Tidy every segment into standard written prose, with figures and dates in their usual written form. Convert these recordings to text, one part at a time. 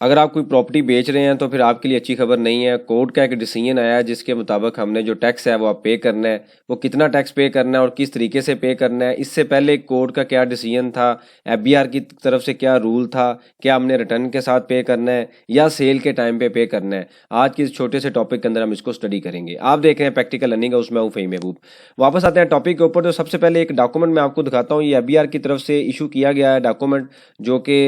अगर आप कोई प्रॉपर्टी बेच रहे हैं तो फिर आपके लिए अच्छी खबर नहीं है। कोर्ट का एक डिसीजन आया है जिसके मुताबिक हमने जो टैक्स है वो आप पे करना है। वो कितना टैक्स पे करना है और किस तरीके से पे करना है, इससे पहले कोर्ट का क्या डिसीजन था, एफबीआर की तरफ से क्या रूल था, क्या हमने रिटर्न के साथ पे करना है या सेल के टाइम पे करना है, आज के इस छोटे से टॉपिक के अंदर हम इसको स्टडी करेंगे। आप देख रहे हैं प्रैक्टिकल लर्निंग हाउस, मैं हूं फ़हीम महबूब। वापस आते हैं टॉपिक के ऊपर। तो सबसे पहले एक डॉक्यूमेंट मैं आपको दिखाता हूँ। ये एफबीआर की तरफ से इशू किया गया है डॉक्यूमेंट, जो कि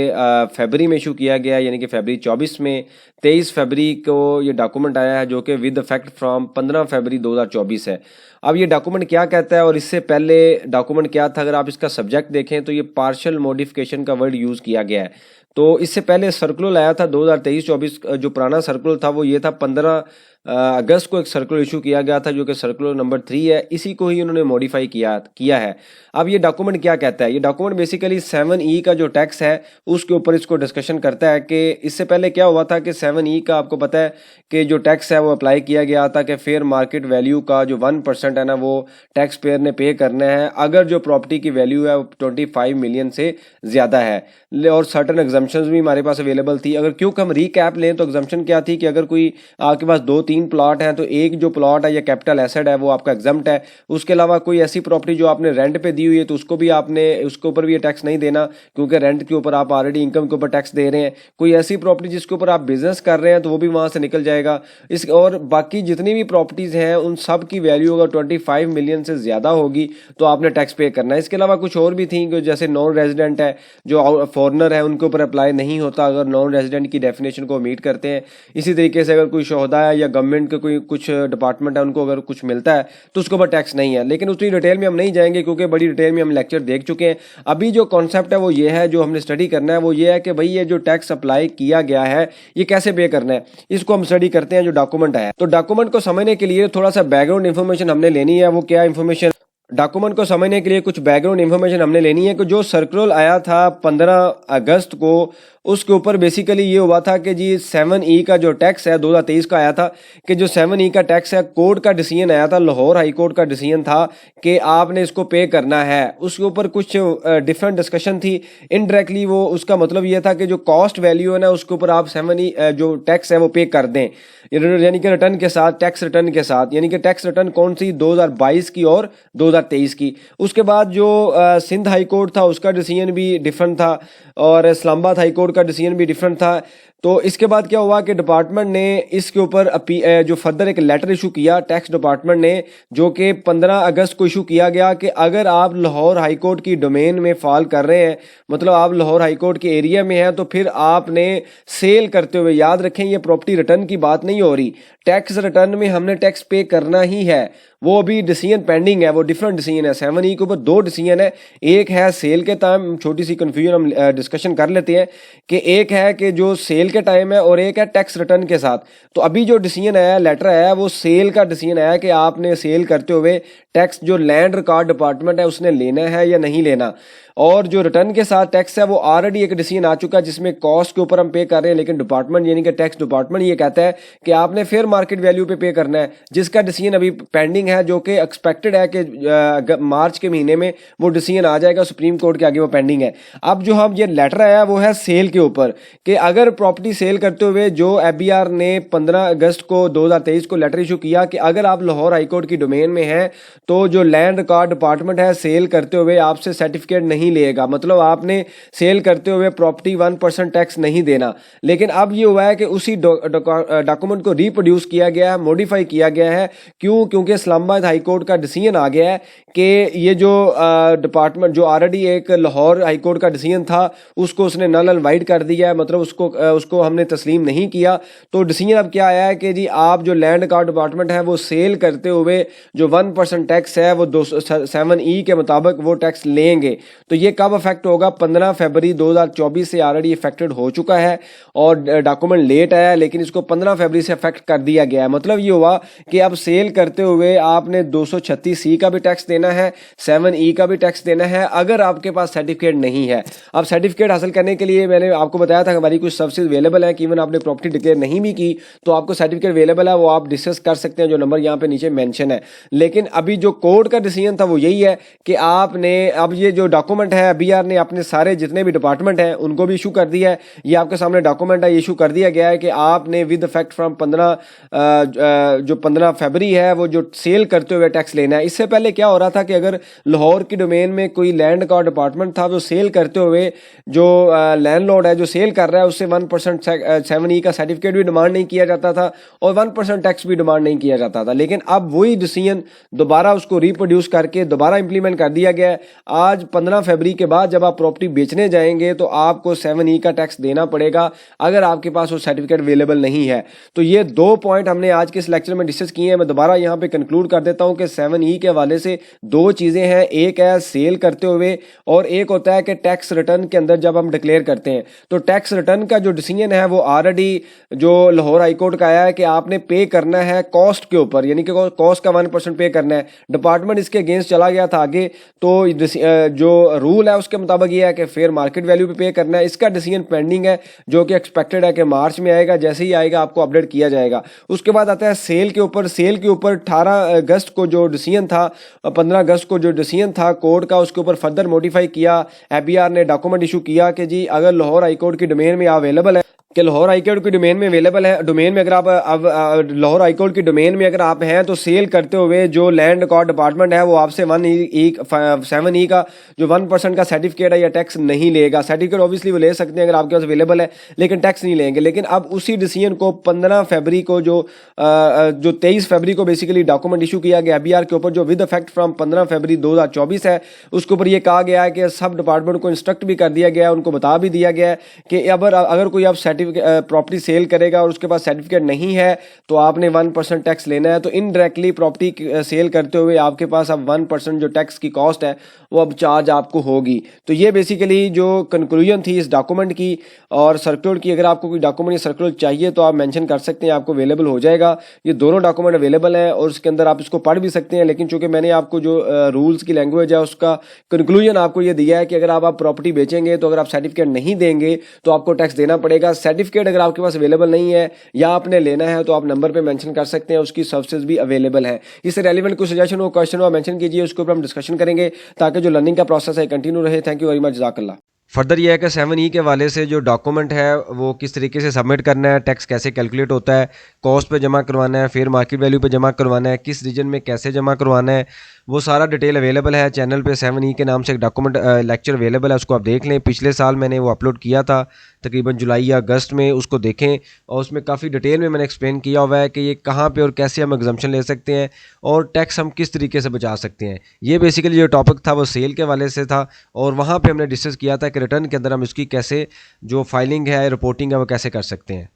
फरवरी में इशू किया गया है, यानी कि फरवरी 24 में। 23 फरवरी को ये डॉक्यूमेंट आया है जो कि विद इफेक्ट फ्रॉम 15 फरवरी 2024 है। अब ये डॉक्यूमेंट क्या कहता है और इससे पहले डॉक्यूमेंट क्या था, अगर आप इसका सब्जेक्ट देखें तो ये पार्शियल मॉडिफिकेशन का वर्ड यूज़ किया गया है। तो इससे पहले सर्कुलर आया था 2023-24, जो पुराना सर्कुलर था वो ये था। 15 अगस्त को एक सर्कुलर इशू किया गया था जो कि सर्कुलर नंबर 3 है। इसी को ही उन्होंने मॉडिफाई किया है। अब ये डॉक्यूमेंट क्या कहता है, ये डॉक्यूमेंट बेसिकली 7E का जो टैक्स है उसके ऊपर इसको डिस्कशन करता है कि इससे पहले क्या हुआ था कि 7E का आपको पता है कि जो टैक्स है वो अप्लाई किया गया था कि फेयर मार्केट वैल्यू का जो 1% है ना, वो टैक्स पेयर ने पे करना है अगर जो प्रॉपर्टी की वैल्यू है वो 25 मिलियन से ज़्यादा है। और सर्टन एग्जम्पशंस भी हमारे पास अवेलेबल थी। अगर क्योंकि हम रीकैप लें तो एग्जम्पशन क्या थी कि अगर कोई आपके पास 2-3 प्लॉट हैं तो एक जो प्लॉट है या कैपिटल एसेट है वो आपका एग्जम्प्ट है। उसके अलावा कोई ऐसी प्रॉपर्टी जो आपने रेंट पे दी हुई है तो उसको भी आपने उसके ऊपर भी ये टैक्स नहीं देना, क्योंकि रेंट के ऊपर आप ऑलरेडी इनकम के ऊपर टैक्स दे रहे हैं। कोई ऐसी प्रॉपर्टी जिसके ऊपर आप बिजनेस कर रहे हैं तो वो भी वहाँ से निकल जाएगा। इस और बाकी जितनी भी प्रॉपर्टीज़ हैं उन सब की वैल्यू अगर 25 मिलियन से ज़्यादा होगी तो आपने टैक्स पे करना है। इसके अलावा कुछ और भी थी, जैसे नॉन रेजिडेंट है, जो फॉरनर है, उनके ऊपर अप्लाई नहीं होता अगर नॉन रेजिडेंट की डेफिनेशन को मीट करते हैं। इसी तरीके से अगर कोई शोहदा है या गवर्नमेंट के कोई कुछ डिपार्टमेंट है उनको अगर कुछ मिलता है तो उसके ऊपर टैक्स नहीं है। लेकिन उतनी डिटेल में हम नहीं जाएंगे क्योंकि बड़ी डिटेल में हम लेक्चर देख चुके हैं। अभी जो कॉन्सेप्ट है वो ये है, जो हमने स्टडी करना है वो ये है कि भाई ये जो टैक्स अप्लाई किया गया है ये कैसे पे करना है, इसको हम स्टडी करते हैं। जो डॉक्यूमेंट है, तो डॉक्यूमेंट को समझने के लिए थोड़ा सा बैकग्राउंड इन्फॉर्मेशन हमने लेनी है। वो क्या इन्फॉर्मेशन, डॉक्यूमेंट को समझने के लिए कुछ बैकग्राउंड इन्फॉर्मेशन हमने लेनी है कि जो सर्कुलर आया था 15 अगस्त को, उसके ऊपर बेसिकली ये हुआ था कि जी 7E का जो टैक्स है 2023 का आया था कि जो 7E का टैक्स है, कोर्ट का डिसीजन आया था, लाहौर हाई कोर्ट का डिसीजन था कि आपने इसको पे करना है। उसके ऊपर कुछ डिफरेंट डिस्कशन थी। इनडायरेक्टली वो उसका मतलब ये था कि जो कॉस्ट वैल्यू है ना उसके ऊपर आप 7E जो टैक्स है वो पे कर दें, यानी कि रिटर्न के साथ, टैक्स रिटर्न के साथ। यानी कि टैक्स रिटर्न कौन सी, 2022 की और 2023 की। उसके बाद जो सिंध हाई कोर्ट था उसका डिसीजन भी डिफरेंट था और इस्लामाबाद हाई कोर्ट का डिसीजन भी डिफरेंट था। तो इसके बाद क्या हुआ कि डिपार्टमेंट ने इसके ऊपर जो फर्दर एक लेटर इशू किया टैक्स डिपार्टमेंट ने, जो कि 15 अगस्त को इशू किया गया कि अगर आप लाहौर हाई कोर्ट की डोमेन में फॉल कर रहे हैं, मतलब आप लाहौर हाई कोर्ट के एरिया में हैं, तो फिर आपने सेल करते हुए, याद रखें ये प्रॉपर्टी रिटर्न की बात नहीं हो रही, टैक्स रिटर्न में हमने टैक्स पे करना ही है। वो अभी डिसीजन पेंडिंग है, वो डिफरेंट डिसीजन है। 7E के ऊपर 2 डिसीजन है। एक है सेल के टाइम, छोटी सी कंफ्यूजन हम डिस्कशन कर लेते हैं कि एक है कि जो सेल के टाइम है और एक है टैक्स रिटर्न के साथ। तो अभी जो डिसीजन आया, लेटर आया, वो सेल का डिसीजन आया कि आपने सेल करते हुए टैक्स जो लैंड रिकॉर्ड डिपार्टमेंट है उसने लेना है या नहीं लेना। और जो रिटर्न के साथ टैक्स है वो ऑलरेडी एक डिसीजन आ चुका है जिसमें कॉस्ट के ऊपर हम पे कर रहे हैं, लेकिन डिपार्टमेंट यानी कि टैक्स डिपार्टमेंट ये कहता है कि आपने फेयर मार्केट वैल्यू पे करना है, जिसका डिसीजन अभी पेंडिंग है, जो कि एक्सपेक्टेड है कि मार्च के महीने में वो डिसीजन आ जाएगा सुप्रीम कोर्ट के आगे, वो पेंडिंग है। अब जो हम ये लेटर आया वो है सेल के ऊपर कि अगर प्रॉपर्टी सेल करते हुए, जो एफबीआर ने 15 अगस्त को 2023 को लेटर इशू किया कि अगर आप लाहौर हाईकोर्ट की डोमेन में हैं तो जो लैंड रिकॉर्ड डिपार्टमेंट है सेल करते हुए आपसे सर्टिफिकेट नहीं लेगा, मतलब आपने सेल करते हुए प्रॉपर्टी 1% टैक्स नहीं देना। लेकिन अब ये हुआ है कि उसी डॉक्यूमेंट को रिप्रोड्यूस किया गया है, मॉडिफाई किया गया है। क्यों? क्योंकि इस्लामाबाद हाई कोर्ट का डिसीजन आ गया है कि ये जो डिपार्टमेंट, जो ऑलरेडी एक लाहौर हाई कोर्ट का डिसीजन था, उसको उसने नल एंड वाइड कर दिया है, मतलब उसको हमने तस्लीम नहीं किया। तो डिसीजन अब क्या आया है कि जी आप जो लैंड रिकॉर्ड डिपार्टमेंट है वो सेल करते हुए जो 1% टैक्स है वो 7E के मुताबिक वो टैक्स लेंगे। तो ये कब अफेक्ट होगा? 15 फरवरी 2024 से ऑलरेडी इफेक्टेड हो चुका है और डॉक्यूमेंट लेट आया, लेकिन इसको 15 फरवरी से अफेक्ट कर दिया गया है। मतलब ये हुआ कि अब सेल करते हुए आपने 236C का भी टैक्स देना है, 7E का भी टैक्स देना है, अगर आपके पास सर्टिफिकेट नहीं है। अब सर्टिफिकेट हासिल करने के लिए मैंने आपको बताया था हमारी कुछ सर्विसेज अवेलेबल है कि इवन आपने प्रॉपर्टी डिक्लेयर नहीं भी की तो आपको सर्टिफिकेट अवेलेबल है, वो आप डिस्कस कर सकते हैं, जो नंबर यहाँ पे नीचे मेंशन है। लेकिन अभी जो कोर्ट का डिसीजन था वो यही है कि आपने, अब ये जो डॉक्यूमेंट डॉक्यूमेंट है बीआर ने अपने सारे जितने भी डिपार्टमेंट हैं उनको भी इशू कर दिया है। ये आपके सामने डॉक्यूमेंट है, इशू कर दिया गया है कि आपने विद इफेक्ट फ्रॉम 15 फरवरी है वो जो सेल करते हुए टैक्स लेना है। इससे पहले क्या हो रहा था कि अगर लाहौर की डोमेन में कोई लैंड का डिपार्टमेंट था, वो सेल करते हुए जो लैंडलॉर्ड है जो सेल कर रहा है उससे 1% 7E का सर्टिफिकेट भी डिमांड नहीं किया जाता था और 1% टैक्स भी डिमांड नहीं किया जाता था। लेकिन अब वही डिसीजन दोबारा उसको रिप्रोड्यूस करके दोबारा इंप्लीमेंट कर दिया गया है। आज 15 फरवरी के बाद जब आप प्रॉपर्टी बेचने जाएंगे तो आपको 7E का टैक्स देना पड़ेगा अगर आपके पास वो सर्टिफिकेट अवेलेबल नहीं है। तो ये 2 पॉइंट हमने आज के इस लेक्चर में डिस्कस किए हैं। मैं दोबारा यहाँ पे कंक्लूड कर देता हूँ कि 7E के हवाले से 2 चीज़ें हैं, एक है सेल करते हुए और एक होता है कि टैक्स रिटर्न के अंदर जब हम डिक्लेयर करते हैं। तो टैक्स रिटर्न का जो डिसीजन है वो ऑलरेडी जो लाहौर हाई कोर्ट का आया है कि आपने पे करना है कॉस्ट के ऊपर, यानी कि कॉस्ट का 1% पे करना है। डिपार्टमेंट इसके अगेंस्ट चला गया था आगे, तो जो रूल है उसके मुताबिक ये है कि फेयर मार्केट वैल्यू पे करना है। इसका डिसीजन पेंडिंग है जो कि एक्सपेक्टेड है कि मार्च में आएगा। जैसे ही आएगा आपको अपडेट किया जाएगा। उसके बाद आता है सेल के ऊपर। सेल के ऊपर 18 अगस्त को जो डिसीजन था, 15 अगस्त को जो डिसीजन था कोर्ट का, उसके ऊपर फर्दर मॉडिफाई किया। एफबीआर ने डॉक्यूमेंट इशू किया कि जी अगर लाहौर हाई कोर्ट की डोमेन में अवेलेबल है कि लाहौर हाई कोर्ट की डोमेन में अवेलेबल है, डोमेन में अगर आप लाहौर हाई कोर्ट की डोमेन में अगर आप हैं तो सेल करते हुए जो लैंड रिकॉर्ड डिपार्टमेंट है वो आपसे 7E का जो 1% का सर्टिफिकेट है या टैक्स नहीं लेगा। सर्टिफिकेट ऑब्वियसली वो ले सकते हैं अगर आपके पास अवेलेबल है, लेकिन टैक्स नहीं लेंगे। लेकिन अब उसी डिसीजन को 15 फरवरी को जो 23 फरवरी को बेसिकली डॉक्यूमेंट इशू किया गया एफबीआर के ऊपर जो विद इफेक्ट फ्रॉम 15 फरवरी 2024 है, उसके ऊपर ये कहा गया है कि सब डिपार्टमेंट को इंस्ट्रक्ट भी कर दिया गया है, उनको बता भी दिया गया है कि अगर कोई आप प्रॉपर्टी सेल करेगा और उसके पास सर्टिफिकेट नहीं है तो आपने 1% टैक्स लेना है। तो इनडायरेक्टली प्रॉपर्टी सेल करते हुए आपके पास अब 1% जो टैक्स की कॉस्ट है वो अब चार्ज आपको होगी। तो ये बेसिकली जो कंक्लूजन थी इस डॉक्यूमेंट की और सर्कुलर की। अगर आपको कोई डॉक्यूमेंट या सर्कुलर चाहिए तो आप मेंशन कर सकते हैं, आपको अवेलेबल हो जाएगा। ये दोनों डॉक्यूमेंट अवेलेबल है और उसके अंदर आप इसको पढ़ भी सकते हैं। लेकिन चूंकि मैंने आपको जो रूल्स की लैंग्वेज है उसका कंक्लूजन आपको ये दिया है कि अगर आप प्रॉपर्टी बेचेंगे तो अगर आप सर्टिफिकेट नहीं देंगे तो आपको टैक्स देना पड़ेगा। सर्टिफिकेट अगर आपके पास अवेलेबल नहीं है या आपने लेना है तो आप नंबर पे मेंशन कर सकते हैं, उसकी सर्विसेज भी अवेलेबल है। इससे रेलिवेंट कोई सजेशन हो, क्वेश्चन हो, मेंशन कीजिए, उसके ऊपर हम डिस्कशन करेंगे ताकि जो लर्निंग का प्रोसेस है कंटिन्यू रहे। थैंक यू वेरी मच, जज़ाकल्लाह। फर्दर ये है कि 7E के हवाले से जो डॉक्यूमेंट है वो किस तरीके से सबमिट करना है, टैक्स कैसे कैलकुलेट होता है, कॉस्ट पे जमा करवाना है, फेयर मार्केट वैल्यू पे जमा करवाना है, किस रीजन में कैसे जमा करवाना है, वो सारा डिटेल अवेलेबल है चैनल पे। 7E के नाम से एक डॉक्यूमेंट लेक्चर अवेलेबल है, उसको आप देख लें। पिछले साल मैंने वो अपलोड किया था तकरीबन जुलाई या अगस्त में, उसको देखें और उसमें काफ़ी डिटेल में मैंने एक्सप्लेन किया हुआ है कि ये कहाँ पे और कैसे हम एग्जम्पशन ले सकते हैं और टैक्स हम किस तरीके से बचा सकते हैं। ये बेसिकली जो टॉपिक था वो सेल के हवाले से था और वहाँ पे हमने डिस्कस किया था कि रिटर्न के अंदर हम इसकी कैसे जो फाइलिंग है, रिपोर्टिंग है, वो कैसे कर सकते हैं।